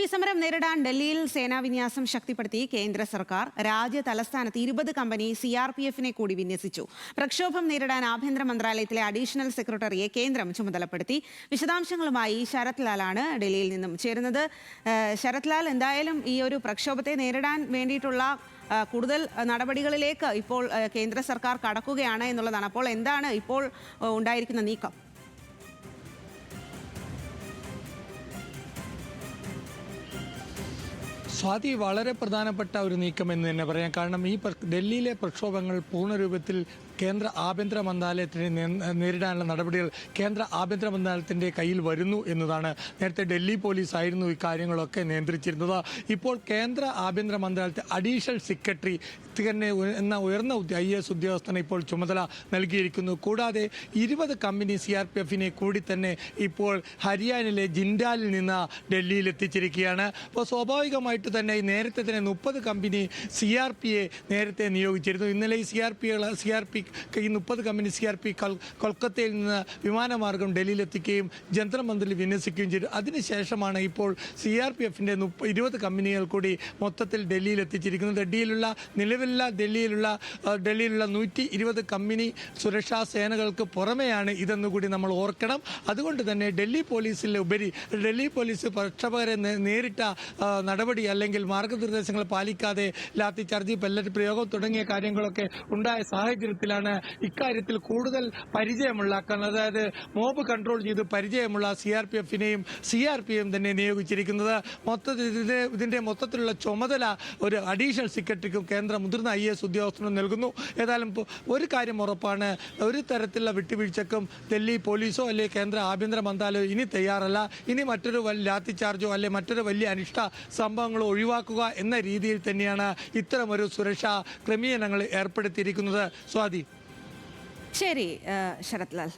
ഈ സമരം നേരിടാൻ ഡൽഹിയിൽ സേനാവിന്യാസം ശക്തിപ്പെടുത്തി കേന്ദ്ര സർക്കാർ. രാജ്യ തലസ്ഥാനത്ത് 20 കമ്പനി CRPF-നെ കൂടി വിന്യസിച്ചു. പ്രക്ഷോഭം നേരിടാൻ ആഭ്യന്തര മന്ത്രാലയത്തിലെ അഡീഷണൽ സെക്രട്ടറിയെ കേന്ദ്രം ചുമതലപ്പെടുത്തി. വിശദാംശങ്ങളുമായി ശരത് ലാലാണ് ഡൽഹിയിൽ നിന്നും ചേരുന്നത്. ശരത് ലാൽ, എന്തായാലും ഈ ഒരു പ്രക്ഷോഭത്തെ നേരിടാൻ വേണ്ടിയിട്ടുള്ള കൂടുതൽ നടപടികളിലേക്ക് ഇപ്പോൾ കേന്ദ്ര സർക്കാർ കടക്കുകയാണ് എന്നുള്ളതാണ്. അപ്പോൾ എന്താണ് ഇപ്പോൾ ഉണ്ടായിരിക്കുന്ന നീക്കം? സ്വാതി, വളരെ പ്രധാനപ്പെട്ട ഒരു നീക്കം എന്ന് തന്നെ പറയാം. കാരണം ഈ ഡൽഹിയിലെ പ്രക്ഷോഭങ്ങൾ പൂർണ്ണരൂപത്തിൽ കേന്ദ്ര ആഭ്യന്തര മന്ത്രാലയത്തിന് നേരിടാനുള്ള നടപടികൾ കേന്ദ്ര ആഭ്യന്തര മന്ത്രാലയത്തിൻ്റെ കയ്യിൽ വരുന്നു എന്നതാണ്. നേരത്തെ ഡൽഹി പോലീസ് ആയിരുന്നു ഈ കാര്യങ്ങളൊക്കെ നിയന്ത്രിച്ചിരുന്നത്. ഇപ്പോൾ കേന്ദ്ര ആഭ്യന്തര മന്ത്രാലയത്തിൽ അഡീഷണൽ സെക്രട്ടറി തന്നെ എന്ന ഉയർന്ന IAS ഉദ്യോഗസ്ഥനെ ഇപ്പോൾ ചുമതല നൽകിയിരിക്കുന്നു. കൂടാതെ 20 കമ്പനി CRPF-നെ കൂടി തന്നെ ഇപ്പോൾ ഹരിയാനയിലെ ജിൻഡാലിൽ നിന്ന് ഡൽഹിയിൽ എത്തിച്ചിരിക്കുകയാണ്. അപ്പോൾ സ്വാഭാവികമായിട്ട് തന്നെ നേരത്തെ തന്നെ 30 കമ്പനി CRP-യെ നേരത്തെ നിയോഗിച്ചിരുന്നു. ഇന്നലെ ഈ ഈ 30 കമ്പനി CRP കൊൽക്കത്തയിൽ നിന്ന് വിമാനമാർഗം ഡൽഹിയിലെത്തിക്കുകയും ജന്തർ മന്ദിറിൽ വിന്യസിക്കുകയും ചെയ്തു. അതിനുശേഷമാണ് ഇപ്പോൾ CRPF-ന്റെ 20 കമ്പനികൾ കൂടി മൊത്തത്തിൽ ഡൽഹിയിൽ എത്തിച്ചിരിക്കുന്നത്. ഡൽഹിയിലുള്ള 120 കമ്പനി സുരക്ഷാ സേനകൾക്ക് പുറമെയാണ് ഇതെന്നുകൂടി നമ്മൾ ഓർക്കണം. അതുകൊണ്ട് തന്നെ ഡൽഹി പോലീസ് പ്രക്ഷോഭകരെ നേരിട്ട നടപടി അല്ലെങ്കിൽ മാർഗനിർദ്ദേശങ്ങൾ പാലിക്കാതെ ലാത്തിചാർജ്, പെല്ലറ്റ് പ്രയോഗം തുടങ്ങിയ കാര്യങ്ങളൊക്കെ ഉണ്ടായ സാഹചര്യത്തിലാണ് ഇക്കാര്യത്തിൽ കൂടുതൽ പരിചയമുള്ള, അതായത് മോബ് കൺട്രോൾ ചെയ്ത് പരിചയമുള്ള CRPF-നെയും തന്നെ നിയോഗിച്ചിരിക്കുന്നത്. ഇതിന്റെ മൊത്തത്തിലുള്ള ചുമതല ഒരു അഡീഷണൽ സെക്രട്ടറിക്കും കേന്ദ്ര മുതിർന്ന IAS ഉദ്യോഗസ്ഥനും നൽകുന്നു. ഏതായാലും ഒരു കാര്യം ഉറപ്പാണ്, ഒരു തരത്തിലുള്ള വിട്ടുവീഴ്ചക്കും ഡൽഹി പോലീസോ അല്ലെങ്കിൽ കേന്ദ്ര ആഭ്യന്തര മന്ത്രാലയമോ ഇനി തയ്യാറല്ല. ഇനി മറ്റൊരു ലാത്തിചാർജോ അല്ലെങ്കിൽ മറ്റൊരു വലിയ അനിഷ്ട സംഭവങ്ങളോ ഒഴിവാക്കുക എന്ന രീതിയിൽ തന്നെയാണ് ഇത്തരമൊരു സുരക്ഷാ ക്രമീകരണങ്ങൾ ഏർപ്പെടുത്തിയിരിക്കുന്നത്. സ്വാതി. ശരി ശരത് ലാൽ.